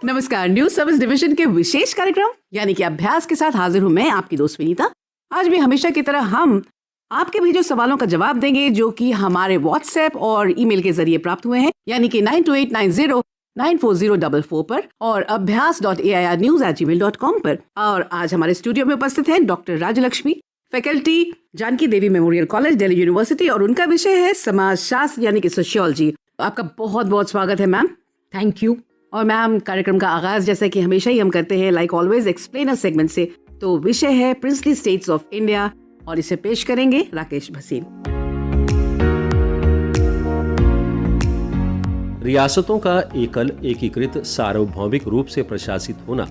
नमस्कार, news service division के विशेष कार्यक्रम यानी कि अभ्यास के साथ हाजिर हूँ मैं, आपकी दोस्त विनीता। आज भी हमेशा की तरह हम आपके भेजे सवालों का जवाब देंगे जो कि हमारे व्हाट्सएप और ईमेल के जरिए प्राप्त हुए हैं, यानी कि 9289094044 पर और abhyas.airnews@gmail.com पर। और आज हमारे स्टूडियो में उपस्थित हैं डॉक्टर राजलक्ष्मी, फैकल्टी जानकी देवी मेमोरियल कॉलेज, दिल्ली यूनिवर्सिटी, और उनका विषय है समाज शास्त्र यानी कि सोशियोलॉजी। आपका बहुत बहुत स्वागत है मैम। Thank you. और मैम, कार्यक्रम का आगाज जैसे कि हमेशा ही हम करते हैं लाइक ऑलवेज एक्सप्लेनर सेगमेंट से। तो विषय है प्रिंसली स्टेट्स ऑफ इंडिया और इसे पेश करेंगे राकेश भसीन। रियासतों का एकल एकीकृत सार्वभौमिक रूप से प्रशासित होना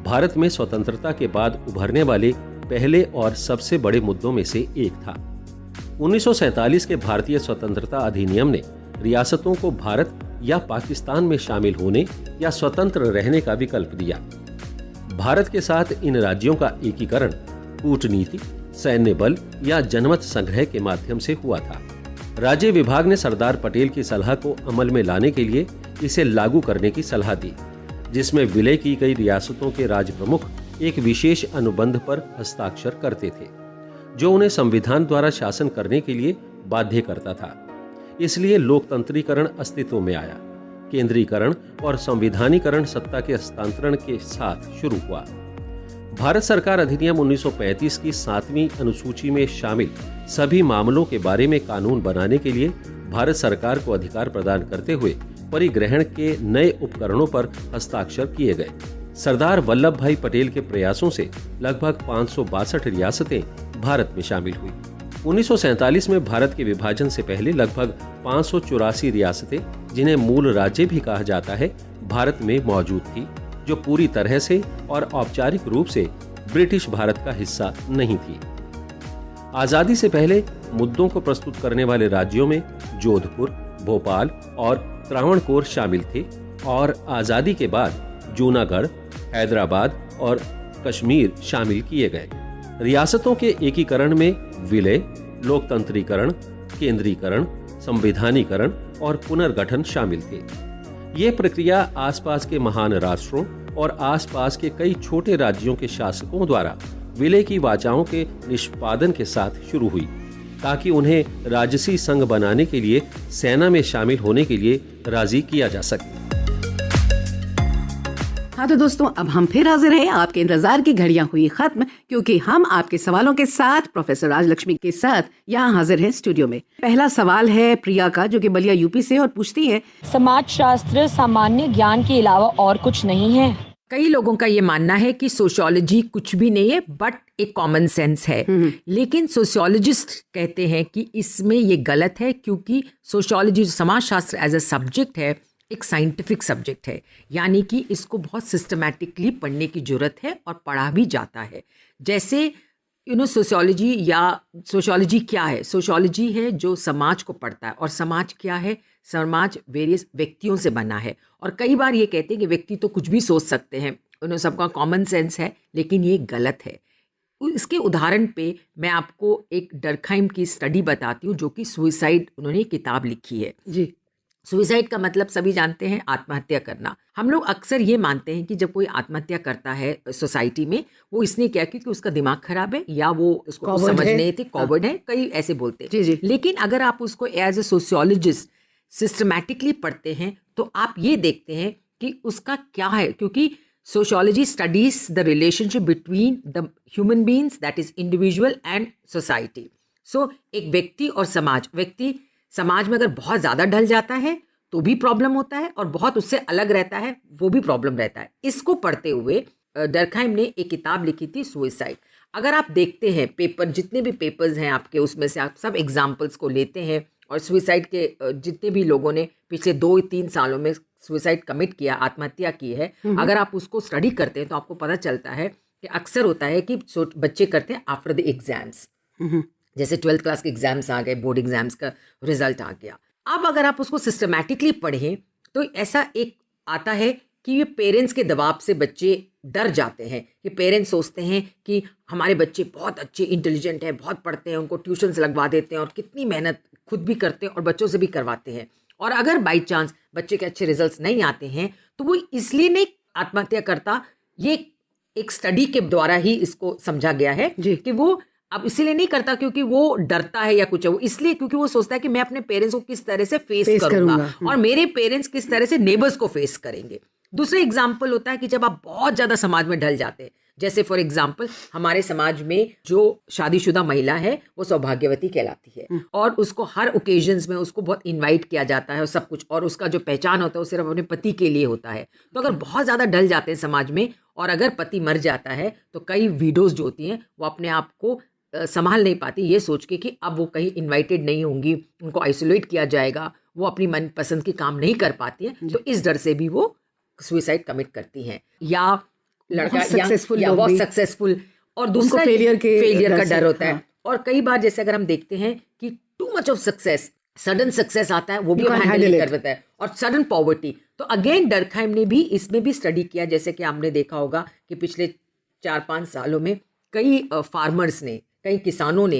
भारत में स्वतंत्रता के बाद उभरने वाले पहले और सबसे बड़े मुद्दों में से एक था। 1947 के भारतीय स्वतंत्रता अधिनियम ने रियासतों को भारत या पाकिस्तान में शामिल होने या स्वतंत्र रहने का विकल्प दिया। भारत के साथ इन राज्यों का एकीकरण कूटनीति, सैन्य बल या जनमत संग्रह के माध्यम से हुआ था। राज्य विभाग ने सरदार पटेल की सलाह को अमल में लाने के लिए इसे लागू करने की सलाह दी, जिसमें विलय की गई रियासतों के राज प्रमुख एक विशेष अनुबंध पर हस्ताक्षर करते थे, जो उन्हें संविधान द्वारा शासन करने के लिए बाध्य करता था। इसलिए लोकतंत्रीकरण अस्तित्व में आया। केंद्रीकरण और संविधानीकरण सत्ता के हस्तांतरण के साथ शुरू हुआ। भारत सरकार अधिनियम 1935 की 7वीं अनुसूची में शामिल सभी मामलों के बारे में कानून बनाने के लिए भारत सरकार को अधिकार प्रदान करते हुए परिग्रहण के नए उपकरणों पर हस्ताक्षर किए गए। सरदार वल्लभ भाई पटेल के प्रयासों से लगभग 562 रियासतें भारत में शामिल हुई। 1947 में भारत के विभाजन से पहले लगभग 584 रियासतें, जिन्हें मूल राज्य भी कहा जाता है, भारत में मौजूद थी, जो पूरी तरह से और औपचारिक रूप से ब्रिटिश भारत का हिस्सा नहीं थी। आजादी से पहले मुद्दों को प्रस्तुत करने वाले राज्यों में जोधपुर, भोपाल और त्रावणकोर शामिल थे, और आजादी के बाद जूनागढ़, हैदराबाद और कश्मीर शामिल किए गए। रियासतों के एकीकरण में विलय, लोकतंत्रीकरण, केंद्रीकरण, संविधानीकरण और पुनर्गठन शामिल थे। ये प्रक्रिया आसपास के महान राष्ट्रों और आसपास के कई छोटे राज्यों के शासकों द्वारा विलय की वाचाओं के निष्पादन के साथ शुरू हुई, ताकि उन्हें राजसी संघ बनाने के लिए सेना में शामिल होने के लिए राजी किया जा सके। हाँ तो दोस्तों, अब हम फिर हाजिर हैं। आपके इंतजार की घड़ियां हुई खत्म, क्योंकि हम आपके सवालों के साथ प्रोफेसर राजलक्ष्मी के साथ यहाँ हाजिर हैं स्टूडियो में। पहला सवाल है प्रिया का, जो कि बलिया यूपी से, और पूछती है, समाज शास्त्र सामान्य ज्ञान के अलावा और कुछ नहीं है। कई लोगों का ये मानना है कि सोशियोलॉजी कुछ भी नहीं है बट एक कॉमन सेंस है, लेकिन सोशियोलॉजिस्ट कहते हैं कि इसमें ये गलत है, क्योंकि सोशियोलॉजी समाज शास्त्र एज अ सब्जेक्ट है, एक साइंटिफिक सब्जेक्ट है, यानी कि इसको बहुत सिस्टमैटिकली पढ़ने की जरूरत है और पढ़ा भी जाता है। जैसे सोशियोलॉजी या सोशियोलॉजी क्या है? सोशियोलॉजी है जो समाज को पढ़ता है, और समाज क्या है? समाज वेरियस व्यक्तियों से बना है, और कई बार ये कहते हैं कि व्यक्ति तो कुछ भी सोच सकते हैं, उन्हें सबका कॉमन सेंस है, लेकिन ये गलत है। इसके उदाहरण पे मैं आपको एक डर्कहाइम की स्टडी बताती हूँ, जो कि सुइसाइड, उन्होंने किताब लिखी है जी। सुइसाइड का मतलब सभी जानते हैं, आत्महत्या करना। हम लोग अक्सर ये मानते हैं कि जब कोई आत्महत्या करता है सोसाइटी में, वो इसने क्या, क्योंकि उसका दिमाग खराब है या वो उसको समझ नहीं थी, कॉवर्ड है, कई ऐसे बोलते हैं जी। लेकिन अगर आप उसको एज ए सोशियोलॉजिस्ट सिस्टमैटिकली पढ़ते हैं तो आप ये देखते हैं कि उसका क्या है, क्योंकि sociology studies the relationship between the human beings, that is individual and society. So एक व्यक्ति और समाज, व्यक्ति समाज में अगर बहुत ज़्यादा ढल जाता है तो भी प्रॉब्लम होता है, और बहुत उससे अलग रहता है वो भी प्रॉब्लम रहता है। इसको पढ़ते हुए डर्कहाइम ने एक किताब लिखी थी, सुइसाइड। अगर आप देखते हैं पेपर, जितने भी पेपर्स हैं आपके, उसमें से आप सब एग्जाम्पल्स को लेते हैं, और सुइसाइड के जितने भी लोगों ने पिछले 2-3 सालों में सुइसाइड कमिट किया, आत्महत्या की है, अगर आप उसको स्टडी करते हैं तो आपको पता चलता है कि अक्सर होता है कि बच्चे करते हैं आफ्टर द एग्जाम्स। जैसे 12th क्लास के एग्जाम्स आ गए, बोर्ड एग्जाम्स का रिजल्ट आ गया। अब अगर आप उसको सिस्टमैटिकली पढ़ें तो ऐसा एक आता है कि ये पेरेंट्स के दबाव से बच्चे डर जाते हैं, कि पेरेंट्स सोचते हैं कि हमारे बच्चे बहुत अच्छे इंटेलिजेंट हैं, बहुत पढ़ते हैं, उनको ट्यूशन्स लगवा देते हैं, और कितनी मेहनत खुद भी करते हैं और बच्चों से भी करवाते हैं, और अगर बाई चांस बच्चे के अच्छे रिजल्ट्स नहीं आते हैं तो वो इसलिए नहीं आत्महत्या करता, ये एक स्टडी के द्वारा ही इसको समझा गया है जी। कि वो अब इसीलिए नहीं करता क्योंकि वो डरता है या कुछ है, वो इसलिए क्योंकि वो सोचता है कि मैं अपने पेरेंट्स को किस तरह से फेस करूंगा और मेरे पेरेंट्स किस तरह से नेबर्स को फेस करेंगे। दूसरा एग्जाम्पल होता है कि जब आप बहुत ज्यादा समाज में ढल जाते हैं, जैसे फॉर एग्जाम्पल हमारे समाज में जो शादीशुदा महिला है वो सौभाग्यवती कहलाती है और उसको हर ओकेजन्स में उसको बहुत इनवाइट किया जाता है और सब कुछ, और उसका जो पहचान होता है वो सिर्फ अपने पति के लिए होता है। तो अगर बहुत ज़्यादा ढल जाते हैं समाज में और अगर पति मर जाता है तो कई विडोज जो होती हैं वो अपने आप को संभाल नहीं पाती, ये सोच के कि अब वो कहीं इनवाइटेड नहीं होंगी, उनको आइसोलेट किया जाएगा, वो अपनी मनपसंद की काम नहीं कर पाती हैं, तो इस डर से भी वो सुसाइड कमिट करती हैं। या लड़का या बहुत सक्सेसफुल और दूसरा फेलियर का डर होता है। और कई बार जैसे अगर हम देखते हैं कि too much of success, sudden success आता है वो भी हैंडल नहीं कर पाता है, और सडन पॉवर्टी। तो अगेन डर्कहाइम ने भी इसमें भी स्टडी किया, जैसे कि आपने देखा होगा कि पिछले 4-5 सालों में कई फार्मर्स ने, कई किसानों ने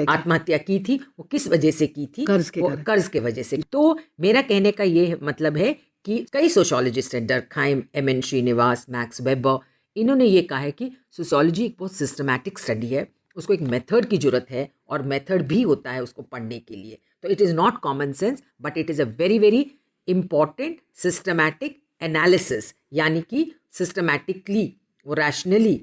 आत्महत्या की थी। वो किस वजह से की थी? कर्ज के वजह से। तो मेरा कहने का ये मतलब है कि कई सोशियोलॉजिस्ट हैं, Durkheim, M N. Srinivas, Max Weber, इन्होंने ये कहा है कि सोशियोलॉजी एक बहुत सिस्टमैटिक स्टडी है, उसको एक मेथड की जरूरत है और मेथड भी होता है उसको पढ़ने के लिए। तो it is not common sense but it is a very very important systematic analysis, यानी कि सिस्टमैटिकली वो रैशनली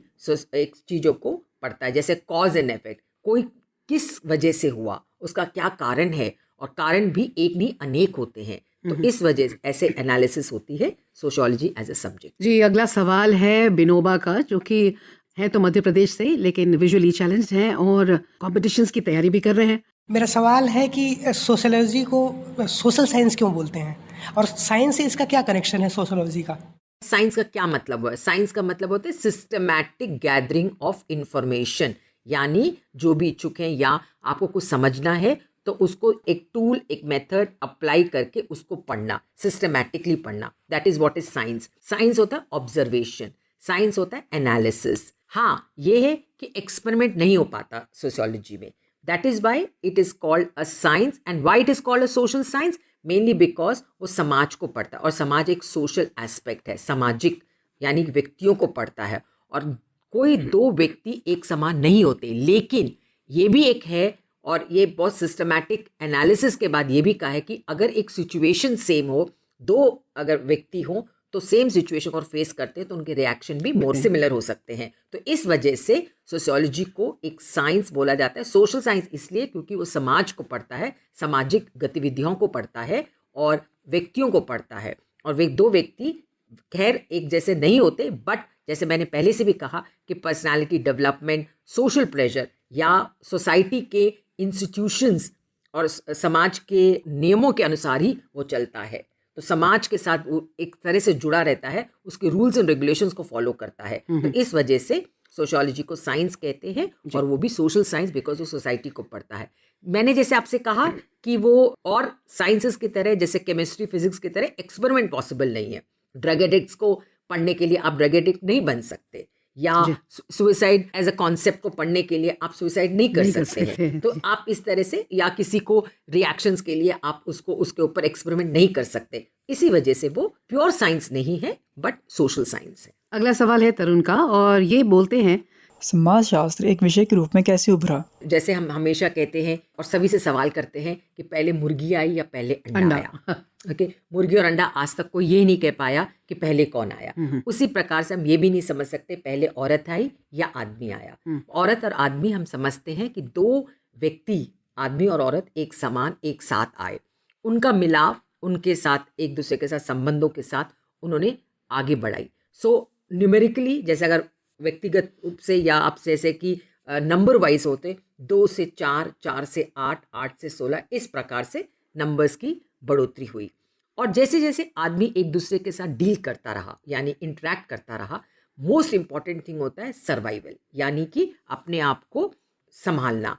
एक चीज़ों को पढ़ता है, जैसे कॉज एंड इफेक्ट, कोई किस वजह से हुआ, उसका क्या कारण है, और कारण भी एक नहीं अनेक होते हैं। तो इस वजह से ऐसे एनालिसिस होती है सोशियोलॉजी एज ए सब्जेक्ट। जी, अगला सवाल है बिनोबा का, जो कि है तो मध्य प्रदेश से लेकिन विजुअली चैलेंज्ड हैं और कॉम्पिटिशन्स की तैयारी भी कर रहे हैं। मेरा सवाल है कि सोशियोलॉजी को सोशल साइंस क्यों बोलते हैं और साइंस से इसका क्या कनेक्शन है सोशियोलॉजी का? साइंस का क्या मतलब है? साइंस का मतलब होता है सिस्टमैटिक गैदरिंग ऑफ इंफॉर्मेशन, यानी जो भी इच्छुक हैं या आपको कुछ समझना है तो उसको एक टूल, एक मेथड अप्लाई करके उसको पढ़ना, सिस्टमैटिकली पढ़ना, that is what is science. Science होता है ऑब्जर्वेशन, साइंस होता है एनालिसिस। हाँ, ये है कि एक्सपेरिमेंट नहीं हो पाता सोशियोलॉजी में, that is why it is called a science. And why it is called a social science? Mainly because वो समाज को पढ़ता है, और समाज एक सोशल एस्पेक्ट है, सामाजिक यानी व्यक्तियों को पढ़ता है, और कोई दो व्यक्ति एक समान नहीं होते। लेकिन ये भी एक है, और ये बहुत सिस्टमैटिक एनालिसिस के बाद ये भी कहा है कि अगर एक सिचुएशन सेम हो, दो अगर व्यक्ति हो तो सेम सिचुएशन और फेस करते हैं तो उनके रिएक्शन भी मोर सिमिलर हो सकते हैं। तो इस वजह से सोशियोलॉजी को एक साइंस बोला जाता है, सोशल साइंस इसलिए क्योंकि वो समाज को पढ़ता है, सामाजिक गतिविधियों को पढ़ता है और व्यक्तियों को पढ़ता है। और वे दो व्यक्ति खैर एक जैसे नहीं होते, बट जैसे मैंने पहले से भी कहा कि पर्सनालिटी डेवलपमेंट, सोशल प्रेशर या सोसाइटी के इंस्टीट्यूशंस और समाज के नियमों के अनुसार ही वो चलता है। तो समाज के साथ वो एक तरह से जुड़ा रहता है, उसके रूल्स एंड रेगुलेशंस को फॉलो करता है। तो इस वजह से सोशियोलॉजी को साइंस कहते हैं, और वो भी सोशल साइंस बिकॉज वो सोसाइटी को पढ़ता है। मैंने जैसे आपसे कहा कि वो और साइंसेस की तरह, जैसे केमिस्ट्री, फिजिक्स की तरह एक्सपेरिमेंट पॉसिबल नहीं है। ड्रग एडिक्ट्स को पढ़ने के लिए आप ड्रग एडिक्ट नहीं बन सकते, या सुसाइड एज अ कॉन्सेप्ट को पढ़ने के लिए आप सुसाइड नहीं कर सकते हैं। तो आप इस तरह से, या किसी को रिएक्शंस के लिए आप उसको उसके ऊपर एक्सपेरिमेंट नहीं कर सकते। इसी वजह से वो प्योर साइंस नहीं है बट सोशल साइंस है। अगला सवाल है तरुण का, और ये बोलते हैं समाज शास्त्र एक विषय के रूप में कैसे उभरा? जैसे हम हमेशा कहते हैं और सभी से सवाल करते हैं कि पहले मुर्गी आई या पहले अंडा आया। ओके, मुर्गी और अंडा, आज तक कोई ये नहीं कह पाया कि पहले कौन आया। उसी प्रकार से हम ये भी नहीं समझ सकते पहले औरत आई या आदमी आया। औरत और आदमी हम समझते हैं कि दो व्यक्ति, आदमी और औरत एक समान एक साथ आए, उनका मिलाप, उनके साथ एक दूसरे के साथ संबंधों के साथ उन्होंने आगे बढ़ाई। सो न्यूमेरिकली, जैसे अगर व्यक्तिगत रूप से या आपसे जैसे कि नंबर वाइज होते, 2 से 4, 4 से 8, 8 से 16, इस प्रकार से नंबर्स की बढ़ोतरी हुई। और जैसे जैसे आदमी एक दूसरे के साथ डील करता रहा, यानी इंटरेक्ट करता रहा, मोस्ट इंपॉर्टेंट थिंग होता है सर्वाइवल, यानी कि अपने आप को संभालना।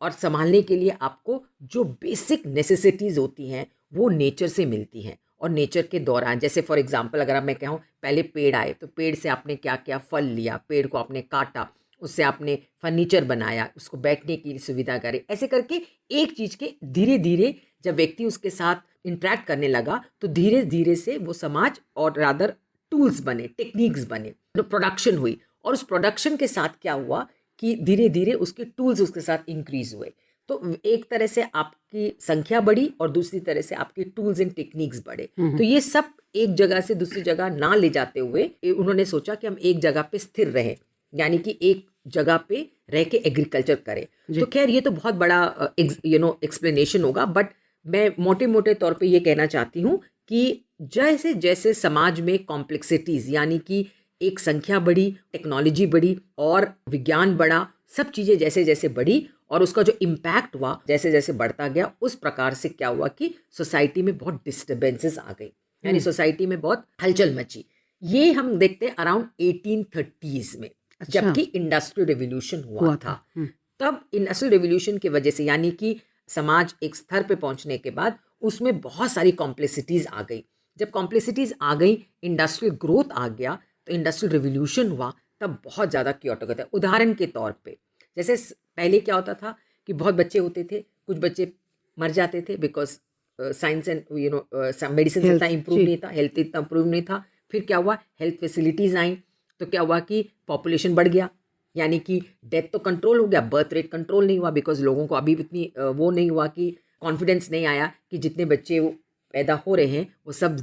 और संभालने के लिए आपको जो बेसिक नेसेसिटीज़ होती हैं वो नेचर से मिलती हैं। और नेचर के दौरान, जैसे फॉर एग्जांपल अगर मैं कहूँ पहले पेड़ आए, तो पेड़ से आपने क्या क्या फल लिया, पेड़ को आपने काटा, उससे आपने फर्नीचर बनाया, उसको बैठने की सुविधा करे। ऐसे करके एक चीज़ के धीरे धीरे जब व्यक्ति उसके साथ इंटरेक्ट करने लगा तो धीरे धीरे से वो समाज और रादर टूल्स बने, टेक्निक्स बने, प्रोडक्शन हुई, और उस प्रोडक्शन के साथ क्या हुआ कि धीरे धीरे उसके टूल्स उसके साथ इंक्रीज हुए। तो एक तरह से आपकी संख्या बढ़ी और दूसरी तरह से आपके टूल्स एंड टेक्निक्स बढ़े। तो ये सब एक जगह से दूसरी जगह ना ले जाते हुए उन्होंने सोचा कि हम एक जगह पे स्थिर रहें, यानी कि एक जगह पे रह के एग्रीकल्चर करें। तो खैर ये तो बहुत बड़ा एक्सप्लेनेशन होगा, बट मैं मोटे मोटे तौर पे ये कहना चाहती हूँ कि जैसे जैसे समाज में कॉम्प्लेक्सिटीज, यानी कि एक संख्या बढ़ी, टेक्नोलॉजी बढ़ी और विज्ञान बढ़ा, सब चीज़ें जैसे जैसे बढ़ी और उसका जो इम्पैक्ट हुआ जैसे जैसे बढ़ता गया, उस प्रकार से क्या हुआ कि सोसाइटी में बहुत डिस्टर्बेंसेस आ गई, यानी सोसाइटी में बहुत हलचल मची। ये हम देखते हैं अराउंड 1830s में, जबकि इंडस्ट्रियल रेवोल्यूशन हुआ था। तब इंडस्ट्रियल रेवोल्यूशन की वजह से, यानी कि समाज एक स्तर पे पहुंचने के बाद उसमें बहुत सारी कॉम्प्लेक्सिटीज आ गई। जब कॉम्प्लेक्सिटीज आ गई, इंडस्ट्रियल ग्रोथ आ गया, तो इंडस्ट्रियल रेवोल्यूशन हुआ, तब बहुत ज़्यादा क्योटिक होता है। उदाहरण के तौर पे जैसे पहले क्या होता था कि बहुत बच्चे होते थे, कुछ बच्चे मर जाते थे बिकॉज साइंस एंड मेडिसिन इतना इम्प्रूव नहीं था, हेल्थ इतना इम्प्रूव नहीं था। फिर क्या हुआ, हेल्थ फैसिलिटीज़ आई, तो क्या हुआ कि पॉपुलेशन बढ़ गया, यानी कि डेथ तो कंट्रोल हो गया, बर्थ रेट कंट्रोल नहीं हुआ, बिकॉज लोगों को अभी इतनी वो नहीं हुआ कि कॉन्फिडेंस नहीं आया कि जितने बच्चे वो पैदा हो रहे हैं वो सब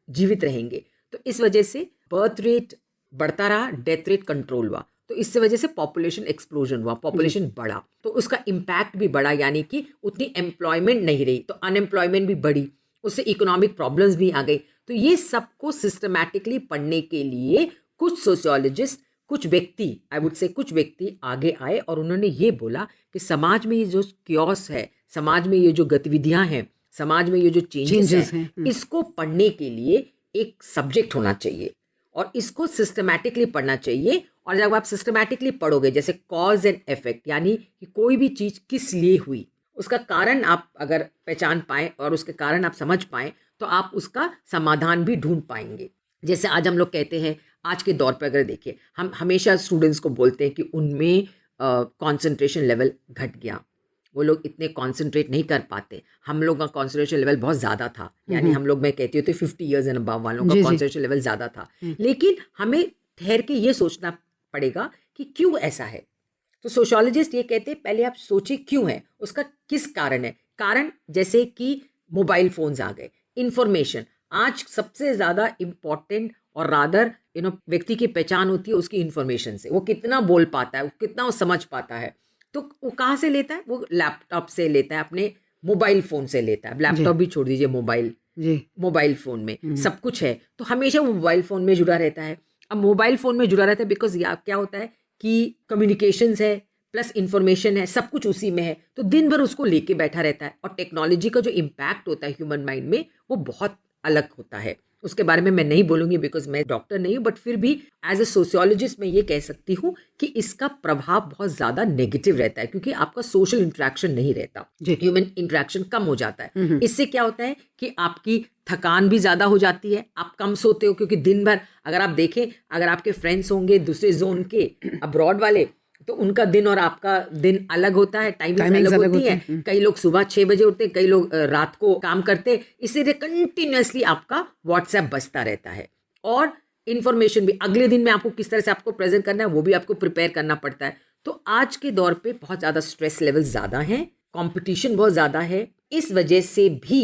जीवित रहेंगे। तो इस वजह से बर्थ रेट बढ़ता रहा, डेथ रेट कंट्रोल हुआ, तो इससे वजह से पॉपुलेशन एक्सप्लोजन हुआ, पॉपुलेशन बढ़ा, तो उसका इम्पैक्ट भी बढ़ा, यानी कि उतनी एम्प्लॉयमेंट नहीं रही, तो अनएम्प्लॉयमेंट भी बढ़ी, उससे इकोनॉमिक प्रॉब्लम्स भी आ गई। तो ये सबको सिस्टमैटिकली पढ़ने के लिए कुछ सोशियोलॉजिस्ट, कुछ व्यक्ति, आई वुड से कुछ व्यक्ति आगे आए और उन्होंने ये बोला कि समाज में ये जो क्योस है, समाज में ये जो गतिविधियां हैं, समाज में ये जो चेंजेस हैं, इसको पढ़ने के लिए एक सब्जेक्ट होना चाहिए और इसको सिस्टमैटिकली पढ़ना चाहिए। और जब आप सिस्टमैटिकली पढ़ोगे, जैसे कॉज एंड इफेक्ट, यानी कि कोई भी चीज़ किस लिए हुई, उसका कारण आप अगर पहचान पाएँ और उसके कारण आप समझ पाएँ, तो आप उसका समाधान भी ढूंढ पाएंगे। जैसे आज हम लोग कहते हैं, आज के दौर पर अगर देखिए, हम हमेशा स्टूडेंट्स को बोलते हैं कि उनमें कंसंट्रेशन लेवल घट गया, वो लोग इतने कंसंट्रेट नहीं कर पाते। हम लोग का कंसंट्रेशन लेवल बहुत ज़्यादा था, यानी हम लोग, मैं कहती हूँ तो 50 ईयर्स एंड अबव वालों का कंसंट्रेशन लेवल ज़्यादा था। लेकिन हमें ठहर के ये सोचना पड़ेगा कि क्यों ऐसा है। तो सोशियोलॉजिस्ट ये कहते हैं पहले आप सोचिए क्यों है, उसका किस कारण है। कारण जैसे कि मोबाइल फोन्स आ गए, इंफॉर्मेशन आज सबसे ज़्यादा इम्पॉर्टेंट और रादर व्यक्ति की पहचान होती है उसकी इंफॉर्मेशन से, वो कितना बोल पाता है, वो कितना वो समझ पाता है। तो वो कहाँ से लेता है, वो लैपटॉप से लेता है, अपने मोबाइल फ़ोन से लेता है। लैपटॉप भी छोड़ दीजिए, मोबाइल फ़ोन में सब कुछ है, तो हमेशा वो मोबाइल फ़ोन में जुड़ा रहता है। अब मोबाइल फ़ोन में जुड़ा रहता है बिकॉज क्या होता है कि कम्युनिकेशंस है प्लस इंफॉर्मेशन है, सब कुछ उसी में है, तो दिन भर उसको लेके बैठा रहता है। और टेक्नोलॉजी का जो इम्पैक्ट होता है ह्यूमन माइंड में, वो बहुत अलग होता है। उसके बारे में मैं नहीं बोलूँगी बिकॉज मैं डॉक्टर नहीं हूँ, बट फिर भी एज ए सोशियोलॉजिस्ट मैं ये कह सकती हूँ कि इसका प्रभाव बहुत ज़्यादा नेगेटिव रहता है, क्योंकि आपका सोशल इंटरेक्शन नहीं रहता, ह्यूमन इंटरेक्शन कम हो जाता है। इससे क्या होता है कि आपकी थकान भी ज़्यादा हो जाती है, आप कम सोते हो, क्योंकि दिन भर अगर आप देखें, अगर आपके फ्रेंड्स होंगे दूसरे जोन के, अब्रॉड वाले, तो उनका दिन और आपका दिन अलग होता है, टाइमिंग अलग होती है। कई लोग सुबह 6 बजे उठते हैं, कई लोग रात को काम करते, इसीलिए कंटिन्यूअसली आपका व्हाट्सएप बजता रहता है। और इन्फॉर्मेशन भी अगले दिन में आपको किस तरह से आपको प्रेजेंट करना है, वो भी आपको प्रिपेयर करना पड़ता है। तो आज के दौर पे बहुत ज़्यादा स्ट्रेस लेवल ज़्यादा है, कॉम्पिटिशन बहुत ज़्यादा है, इस वजह से भी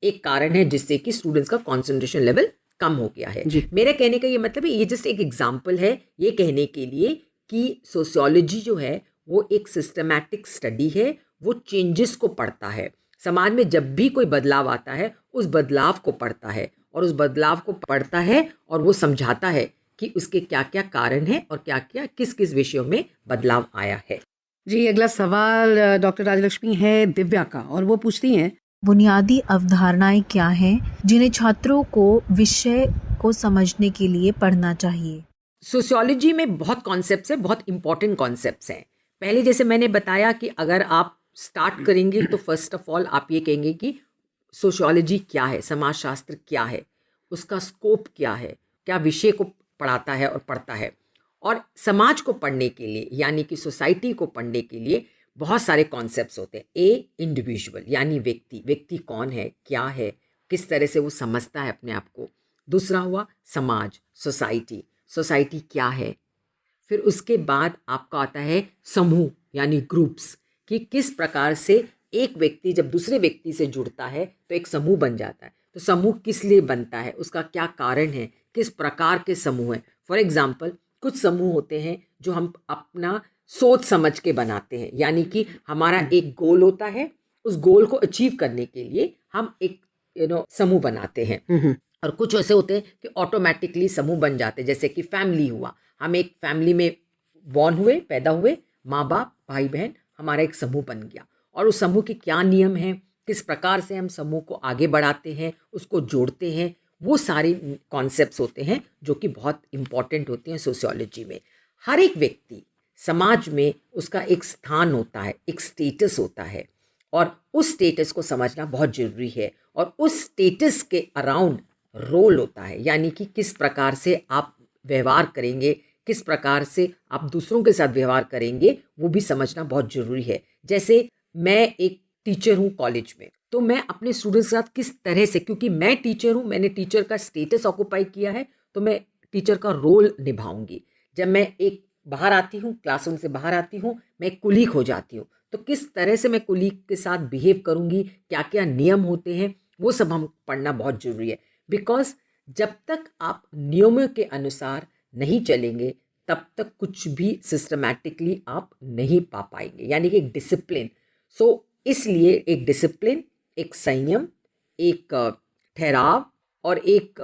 एक कारण है जिससे कि स्टूडेंट्स का कॉन्सेंट्रेशन लेवल कम हो गया है। मेरे कहने का ये मतलब है, ये जस्ट एक एग्जाम्पल है ये कहने के लिए कि सोशियोलॉजी जो है वो एक सिस्टमैटिक स्टडी है, वो चेंजेस को पढ़ता है। समाज में जब भी कोई बदलाव आता है, उस बदलाव को पढ़ता है और उस बदलाव को पढ़ता है और वो समझाता है कि उसके क्या क्या कारण हैं और क्या क्या किस किस विषयों में बदलाव आया है। जी, अगला सवाल डॉक्टर राजलक्ष्मी है दिव्या का, और वो पूछती हैं, बुनियादी अवधारणाएं क्या हैं जिन्हें छात्रों को विषय को समझने के लिए पढ़ना चाहिए? सोशियोलॉजी में बहुत कॉन्सेप्ट्स हैं, बहुत इंपॉर्टेंट कॉन्सेप्ट्स हैं। पहले जैसे मैंने बताया कि अगर आप स्टार्ट करेंगे तो फर्स्ट ऑफ ऑल आप ये कहेंगे कि सोशियोलॉजी क्या है, समाजशास्त्र क्या है, उसका स्कोप क्या है, क्या विषय को पढ़ाता है और पढ़ता है। और समाज को पढ़ने के लिए, यानी कि सोसाइटी को पढ़ने के लिए बहुत सारे कॉन्सेप्ट्स होते हैं। इंडिविजुअल यानी व्यक्ति कौन है, क्या है, किस तरह से वो समझता है अपने आप को। दूसरा हुआ समाज, सोसाइटी, सोसाइटी क्या है। फिर उसके बाद आपका आता है समूह यानी ग्रुप्स, कि किस प्रकार से एक व्यक्ति जब दूसरे व्यक्ति से जुड़ता है तो एक समूह बन जाता है। तो समूह किस लिए बनता है, उसका क्या कारण है, किस प्रकार के समूह हैं। फॉर एग्जाम्पल कुछ समूह होते हैं जो हम अपना सोच समझ के बनाते हैं, यानी कि हमारा एक गोल होता है, उस गोल को अचीव करने के लिए हम एक समूह बनाते हैं। और कुछ ऐसे होते हैं कि ऑटोमेटिकली समूह बन जाते हैं, जैसे कि फैमिली हुआ, हम एक फैमिली में बॉर्न हुए, पैदा हुए, माँ बाप, भाई बहन, हमारा एक समूह बन गया। और उस समूह के क्या नियम हैं, किस प्रकार से हम समूह को आगे बढ़ाते हैं, उसको जोड़ते हैं, वो सारे कॉन्सेप्ट्स होते हैं जो कि बहुत इम्पॉर्टेंट होते हैं सोशियोलॉजी में। हर एक व्यक्ति समाज में उसका एक स्थान होता है, एक स्टेटस होता है, और उस स्टेटस को समझना बहुत ज़रूरी है। और उस स्टेटस के अराउंड रोल होता है, यानी कि किस प्रकार से आप व्यवहार करेंगे, किस प्रकार से आप दूसरों के साथ व्यवहार करेंगे, वो भी समझना बहुत ज़रूरी है। जैसे मैं एक टीचर हूँ कॉलेज में, तो मैं अपने स्टूडेंट्स के साथ किस तरह से, क्योंकि मैं टीचर हूँ, मैंने टीचर का स्टेटस ऑक्यूपाई किया है, तो मैं टीचर का रोल निभाऊंगी। जब मैं एक बाहर आती हूँ, क्लासरूम से बाहर आती हूँ, मैं कुलीग हो जाती हूँ, तो किस तरह से मैं कुलीग के साथ बिहेव करूँगी, क्या क्या नियम होते हैं, वो सब हम पढ़ना बहुत ज़रूरी है। बिकॉज जब तक आप नियमों के अनुसार नहीं चलेंगे तब तक कुछ भी सिस्टमैटिकली आप नहीं पा पाएंगे, यानी कि एक डिसिप्लिन। सो इसलिए एक डिसिप्लिन, एक संयम, एक ठहराव और एक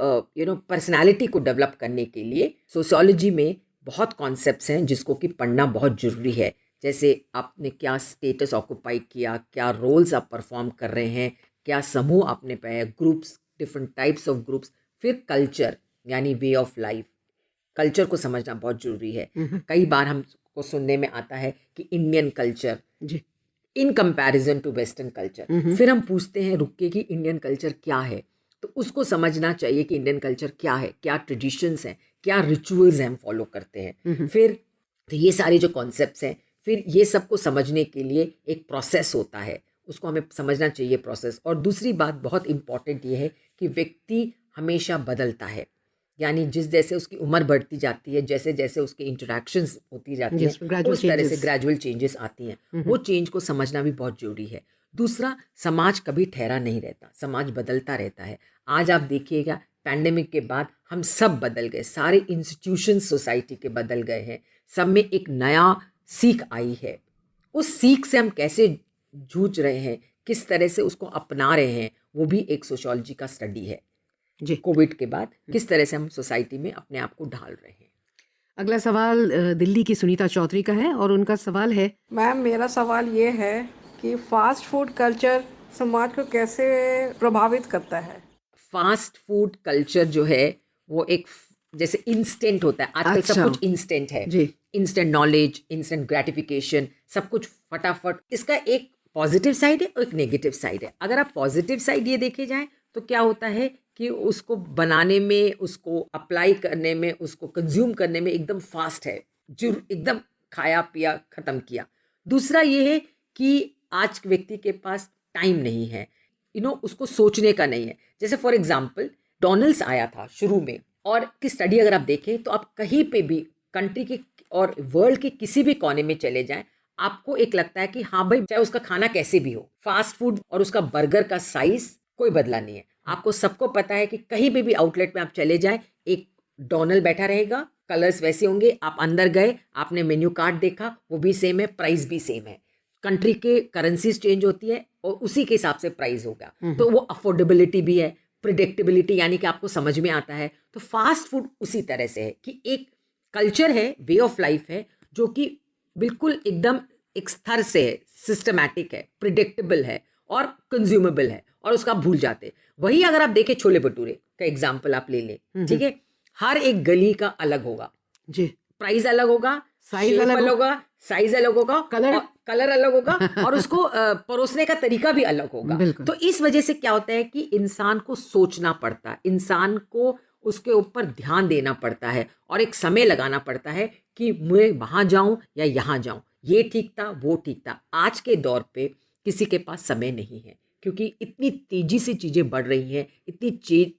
पर्सनालिटी को डेवलप करने के लिए सोशियोलॉजी में बहुत कॉन्सेप्ट्स हैं जिसको कि पढ़ना बहुत ज़रूरी है। जैसे आपने क्या स्टेटस ऑक्यूपाई किया, क्या रोल्स आप परफॉर्म कर रहे हैं, क्या समूह आपने पाया, groups, different types of groups. फिर कल्चर यानी वे ऑफ लाइफ, कल्चर को समझना बहुत ज़रूरी है। कई बार हमको सुनने में आता है कि Indian culture in comparison to western culture. फिर हम पूछते हैं रुक के कि इंडियन कल्चर क्या है, तो उसको समझना चाहिए कि इंडियन कल्चर क्या है, क्या ट्रेडिशंस हैं, क्या रिचुअल्स हैं हम फॉलो करते हैं। फिर तो ये सारे जो कॉन्सेप्ट्स हैं, फिर ये सबको समझने के लिए एक प्रोसेस होता है, उसको हमें समझना चाहिए प्रोसेस। और दूसरी बात बहुत इंपॉर्टेंट ये है कि व्यक्ति हमेशा बदलता है, यानी जिस जैसे उसकी उम्र बढ़ती जाती है, जैसे जैसे उसके इंटरेक्शंस होती जाती हैं, उस तरह से ग्रेजुअल चेंजेस आती हैं। वो चेंज को समझना भी बहुत जरूरी है। दूसरा, समाज कभी ठहरा नहीं रहता, समाज बदलता रहता है। आज आप देखिएगा पैंडेमिक के बाद हम सब बदल गए, सारे इंस्टीट्यूशन सोसाइटी के बदल गए हैं, सब में एक नया सीख आई है। उस सीख से हम कैसे जूझ रहे हैं, किस तरह से उसको अपना रहे हैं, वो भी एक सोशियोलॉजी का स्टडी है जी। कोविड के बाद किस तरह से हम सोसाइटी में अपने आप को ढाल रहे हैं। अगला सवाल दिल्ली की सुनीता चौधरी का है और उनका सवाल है, मैम मेरा सवाल ये है कि फास्ट फूड कल्चर समाज को कैसे प्रभावित करता है। फास्ट फूड कल्चर जो है वो एक जैसे इंस्टेंट होता है आजकल। सब कुछ इंस्टेंट है जी, इंस्टेंट नॉलेज, इंस्टेंट ग्रेटिफिकेशन, सब कुछ फटाफट। इसका एक पॉजिटिव साइड है और एक नेगेटिव साइड है। अगर आप पॉजिटिव साइड ये देखे जाएं तो क्या होता है कि उसको बनाने में, उसको अप्लाई करने में, उसको कंज्यूम करने में एकदम फास्ट है, जो एकदम खाया पिया ख़त्म किया। दूसरा ये है कि आज के व्यक्ति के पास टाइम नहीं है, उसको सोचने का नहीं है। जैसे फॉर एग्जाम्पल डोनल्ड्स आया था शुरू में, और की स्टडी अगर आप देखें तो आप कहीं पे भी कंट्री के और वर्ल्ड के किसी भी कोने में चले जाएं, आपको एक लगता है कि हाँ भाई, चाहे उसका खाना कैसे भी हो, फास्ट फूड और उसका बर्गर का साइज कोई बदला नहीं है। आपको सबको पता है कि कहीं भी आउटलेट में आप चले जाएं, एक डोनल्ड बैठा रहेगा, कलर्स वैसे होंगे, आप अंदर गए, आपने मेन्यू कार्ड देखा, वो भी सेम है, प्राइस भी सेम है। कंट्री के करेंसीज चेंज होती है और उसी के हिसाब से प्राइस होगा, तो वो अफोर्डेबिलिटी भी है, प्रिडिक्टेबिलिटी, यानी कि आपको समझ में आता है। तो फास्ट फूड उसी तरह से है कि एक कल्चर है, वे ऑफ लाइफ है, जो कि बिल्कुल एकदम एक स्तर से है, सिस्टमैटिक है, प्रिडिक्टेबल है और कंज्यूमेबल है, और उसका आप भूल जाते। वही अगर आप देखें छोले भटूरे का एग्जाम्पल आप ले लें, ठीक है, हर एक गली का अलग होगा जी, प्राइस अलग होगा, साइज अलग होगा, साइज अलग होगा, कलर अलग होगा और उसको परोसने का तरीका भी अलग होगा। तो इस वजह से क्या होता है कि इंसान को सोचना पड़ता है, इंसान को उसके ऊपर ध्यान देना पड़ता है और एक समय लगाना पड़ता है कि मैं वहां जाऊं या यहाँ जाऊं, ये ठीक था, वो ठीक था। आज के दौर पे किसी के पास समय नहीं है, क्योंकि इतनी तेजी से चीज़ें बढ़ रही हैं, इतनी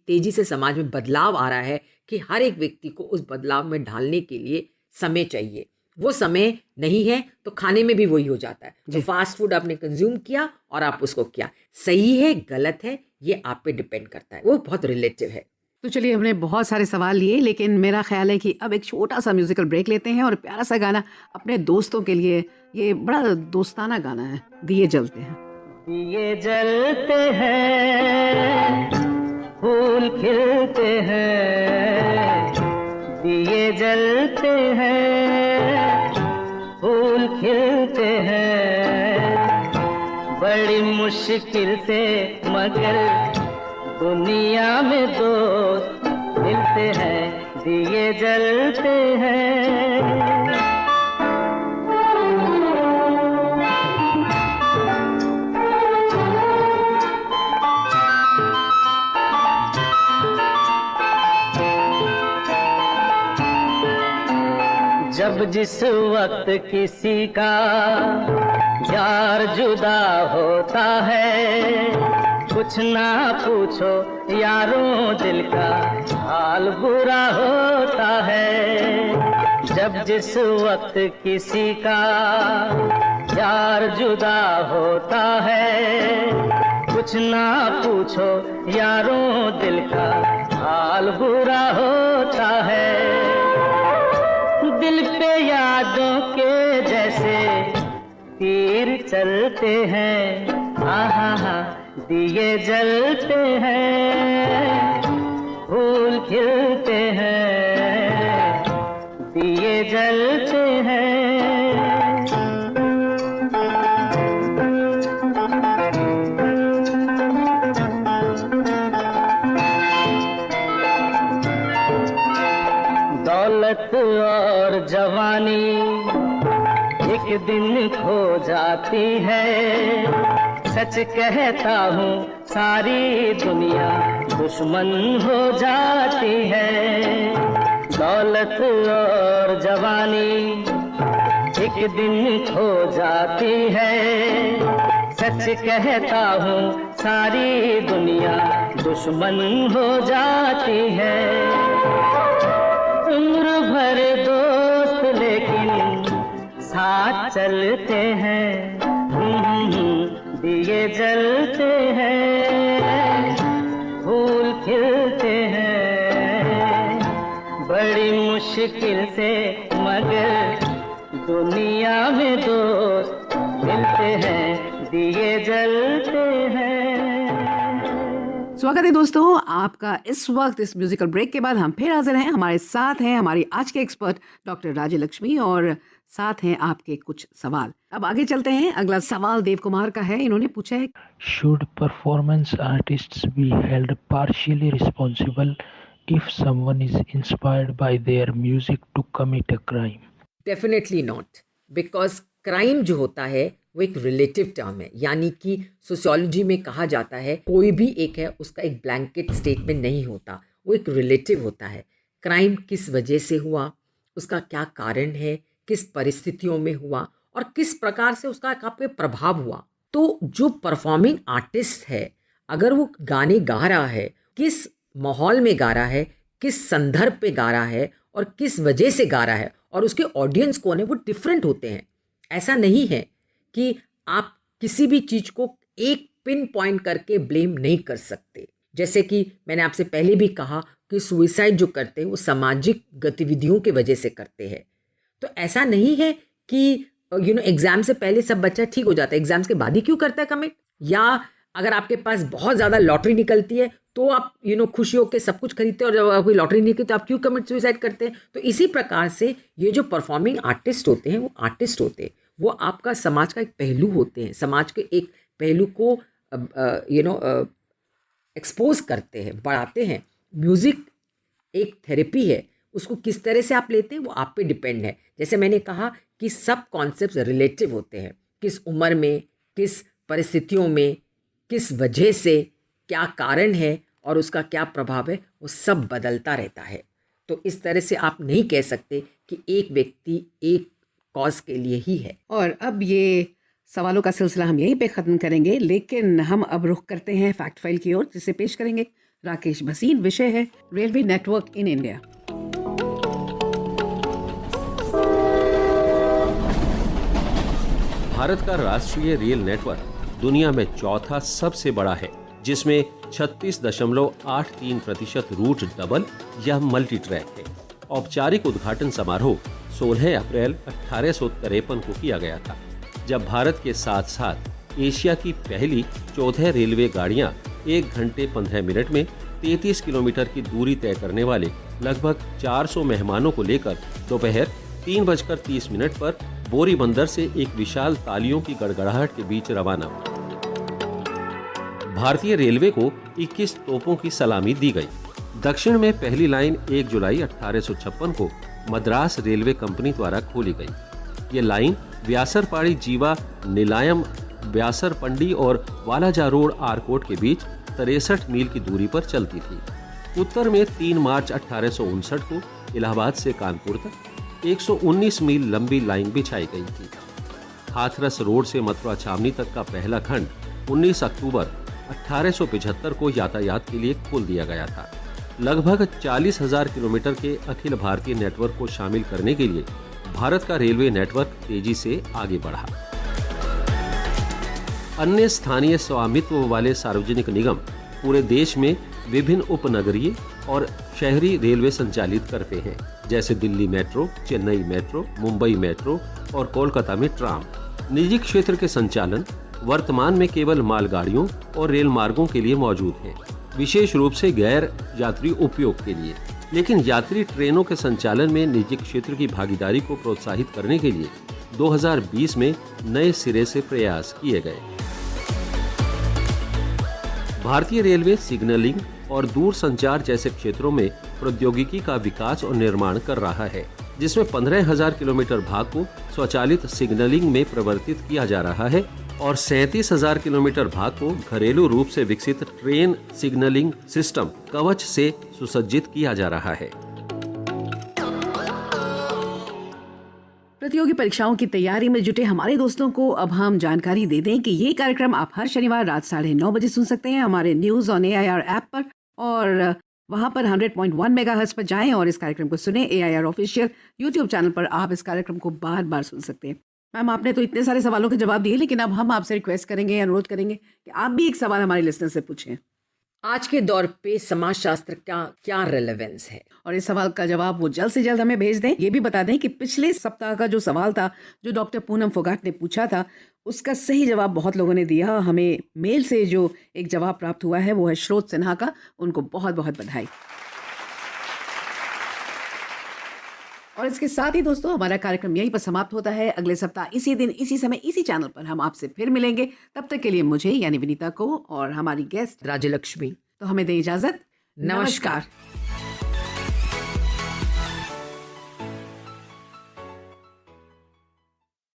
तेजी से समाज में बदलाव आ रहा है कि हर एक व्यक्ति को उस बदलाव में ढालने के लिए समय चाहिए। वो समय नहीं है तो खाने में भी वही हो जाता है। तो फास्ट फूड आपने कंज्यूम किया और आप उसको किया, सही है गलत है ये आप पे डिपेंड करता है, वो बहुत रिलेटिव है। तो चलिए, हमने बहुत सारे सवाल लिए, लेकिन मेरा ख्याल है कि अब एक छोटा सा म्यूजिकल ब्रेक लेते हैं और प्यारा सा गाना अपने दोस्तों के लिए। ये बड़ा दोस्ताना गाना है, दिए जलते हैं। दिए जलते हैं, फूल खिलते हैं, दिए जलते हैं, फूल खिलते हैं, बड़ी मुश्किल से मगर दुनिया में दोस्त मिलते हैं, दिए जलते हैं। जब जिस वक्त किसी का यार जुदा होता है, कुछ ना पूछो यारों दिल का हाल बुरा होता है। जब जिस वक्त किसी का यार जुदा होता है, कुछ ना पूछो यारों दिल का हाल बुरा होता है। दिल पे यादों के जैसे तीर चलते हैं, आहा दिए जलते हैं, फूल खिलते हैं, दिए जलते हैं। दौलत और जवानी एक दिन खो जाती है, सच कहता हूँ सारी दुनिया दुश्मन हो जाती है। दौलत और जवानी एक दिन खो जाती है, सच कहता हूँ सारी दुनिया दुश्मन हो जाती है। उम्र भर दोस्त लेकिन साथ चलते हैं, दिए जलते हैं, फूल खिलते हैं, बड़ी मुश्किल से मगर दुनिया में दोस्त मिलते हैं, दिए जलते हैं। स्वागत है दोस्तों आपका इस वक्त इस म्यूजिकल ब्रेक के बाद हम फिर हाजिर हैं। हमारे साथ हैं हमारी आज के एक्सपर्ट डॉक्टर राज्य लक्ष्मी और साथ हैं आपके कुछ सवाल। अब आगे चलते हैं। अगला सवाल देव कुमार का है। इन्होंने पूछा है, Should performance artists be held partially responsible if someone is inspired by their music to commit a crime? Definitely not, because crime जो होता है वो एक रिलेटिव टर्म है, यानी कि सोशियोलॉजी में कहा जाता है कोई भी एक है उसका एक ब्लैंकेट स्टेटमेंट नहीं होता, वो एक रिलेटिव होता है। क्राइम किस वजह से हुआ, उसका क्या कारण है, किस परिस्थितियों में हुआ और किस प्रकार से उसका आप पे प्रभाव हुआ। तो जो परफॉर्मिंग आर्टिस्ट है, अगर वो गाने गा रहा है, किस माहौल में गा रहा है, किस संदर्भ पे गा रहा है और किस वजह से गा रहा है और उसके ऑडियंस कौन है, वो डिफरेंट होते हैं। ऐसा नहीं है कि आप किसी भी चीज़ को एक पिन पॉइंट करके ब्लेम नहीं कर सकते। जैसे कि मैंने आपसे पहले भी कहा कि सुइसाइड जो करते हैं वो सामाजिक गतिविधियों की वजह से करते हैं। तो ऐसा नहीं है कि एग्जाम से पहले सब बच्चा ठीक हो जाता है, एग्जाम्स के बाद ही क्यों करता है कमिट। या अगर आपके पास बहुत ज़्यादा लॉटरी निकलती है तो आप खुशी होकर सब कुछ खरीदते हैं, और जब आपकी लॉटरी नहीं निकलती तो आप क्यों कमिट सुइसाइड करते हैं। तो इसी प्रकार से ये जो परफॉर्मिंग आर्टिस्ट होते हैं वो आर्टिस्ट होते हैं, वो आपका समाज का एक पहलू होते हैं, समाज के एक पहलू को एक्सपोज करते हैं, बढ़ाते हैं। म्यूज़िक एक थेरेपी है, उसको किस तरह से आप लेते हैं वो आप पे डिपेंड है। जैसे मैंने कहा कि सब कॉन्सेप्ट्स रिलेटिव होते हैं, किस उम्र में, किस परिस्थितियों में, किस वजह से, क्या कारण है और उसका क्या प्रभाव है, वो सब बदलता रहता है। तो इस तरह से आप नहीं कह सकते कि एक व्यक्ति एक कॉज के लिए ही है। और अब ये सवालों का सिलसिला हम यहीं पे खत्म करेंगे, लेकिन हम अब रुख करते हैं फैक्ट फाइल की ओर, जिसे पेश करेंगे राकेश भसीन। विषय है railway network in India. Bharat का राष्ट्रीय रेल नेटवर्क दुनिया में चौथा सबसे बड़ा है, जिसमें 36.83% रूट डबल या मल्टी ट्रैक है। औपचारिक उद्घाटन समारोह 16 अप्रैल 1853 को किया गया था, जब भारत के साथ साथ एशिया की पहली 14 रेलवे गाड़ियां 1 घंटे 15 मिनट में 33 किलोमीटर की दूरी तय करने वाले लगभग 400 मेहमानों को लेकर दोपहर 3:30 पर बोरी बंदर से एक विशाल तालियों की गड़गड़ाहट के बीच रवाना हुई। भारतीय रेलवे को 21 तोपों की सलामी दी गई। दक्षिण में पहली लाइन 1 जुलाई 1856 को मद्रास रेलवे कंपनी द्वारा खोली गई। ये लाइन व्यासरपाड़ी जीवा निलायम व्यासरपंडी और वालाजा रोड आरकोट के बीच 63 मील की दूरी पर चलती थी। उत्तर में 3 मार्च 1859 को इलाहाबाद से कानपुर तक 119 मील लंबी लाइन बिछाई गई थी। हाथरस रोड से मथुरा छावनी तक का पहला खंड 19 अक्टूबर 1875 को यातायात के लिए खोल दिया गया था। लगभग 40,000 किलोमीटर के अखिल भारतीय नेटवर्क को शामिल करने के लिए भारत का रेलवे नेटवर्क तेजी से आगे बढ़ा। अन्य स्थानीय स्वामित्व वाले सार्वजनिक निगम पूरे देश में विभिन्न उपनगरीय और शहरी रेलवे संचालित करते हैं, जैसे Delhi metro, Chennai metro, Mumbai metro और कोलकाता में ट्राम। निजी क्षेत्र के संचालन वर्तमान में केवल मालगाड़ियों और रेल मार्गों के लिए मौजूद हैं, विशेष रूप से गैर यात्री उपयोग के लिए। लेकिन यात्री ट्रेनों के संचालन में निजी क्षेत्र की भागीदारी को प्रोत्साहित करने के लिए 2020 में नए सिरे से प्रयास किए गए। भारतीय रेलवे सिग्नलिंग और दूर संचार जैसे क्षेत्रों में प्रौद्योगिकी का विकास और निर्माण कर रहा है, जिसमें 15,000 किलोमीटर भाग को स्वचालित सिग्नलिंग में परिवर्तित किया जा रहा है और 37,000 किलोमीटर भाग को घरेलू रूप से विकसित ट्रेन सिग्नलिंग सिस्टम कवच से सुसज्जित किया जा रहा है। प्रतियोगी परीक्षाओं की तैयारी में जुटे हमारे दोस्तों को अब हम जानकारी दे दें कि ये कार्यक्रम आप हर शनिवार रात 9:30 बजे सुन सकते हैं हमारे न्यूज ऑन AIR ऐप पर, और वहां पर 100.1 मेगाहर्ट्ज पर जाएं और इस कार्यक्रम को सुने। AIR ऑफिशियल यूट्यूब चैनल पर आप इस कार्यक्रम को बार बार सुन सकते हैं। मैम, आपने तो इतने सारे सवालों के जवाब दिए, लेकिन अब हम आपसे रिक्वेस्ट करेंगे, अनुरोध करेंगे कि आप भी एक सवाल हमारे लिसनर से पूछें। आज के दौर पे समाजशास्त्र का क्या रेलेवेंस है? और इस सवाल का जवाब वो जल्द से जल्द हमें भेज दें। ये भी बता दें कि पिछले सप्ताह का जो सवाल था, जो डॉक्टर पूनम फोगाट ने पूछा था, उसका सही जवाब बहुत लोगों ने दिया। हमें मेल से जो एक जवाब प्राप्त हुआ है वो है श्रोत सिन्हा का। उनको बहुत बहुत बधाई। और इसके साथ ही दोस्तों, हमारा कार्यक्रम यहीं पर समाप्त होता है। अगले सप्ताह इसी दिन, इसी समय, इसी चैनल पर हम आपसे फिर मिलेंगे। तब तक के लिए मुझे यानी विनीता को और हमारी गेस्ट राजलक्ष्मी, तो हमें दें इजाजत। नमस्कार।